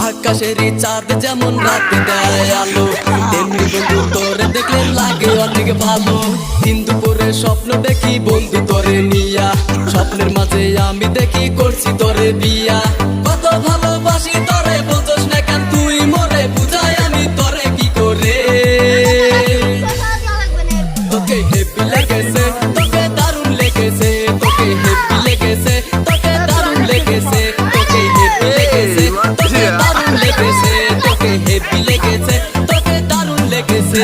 আকাশেরই চাঁদ যেমন রাতে দেয় আলো, তেমনি বন্ধু তোরে দেখলে লাগে অনেক ভালো। দিন দুপুরে স্বপ্ন দেখি বন্ধু তোরে নিয়া, স্বপ্নের মাঝে আমি দেখি করছি তোরে বিয়া। কত ভালোবাসি তোরে বুঝোস না কেন তুই মরে, বুঝাই আমি তোরে কি করে। তোকে হেপি লেগেছে, তোকে দারুণ লেগেছে, তোকে হেপি লেগেছে, তোকে দারুণ লেগেছে, তোকে হেপি লেগেছে, তোকে দারুণ লেগেছে, তোকে হেপি লেগেছে, তোকে দারুণ লেগেছে।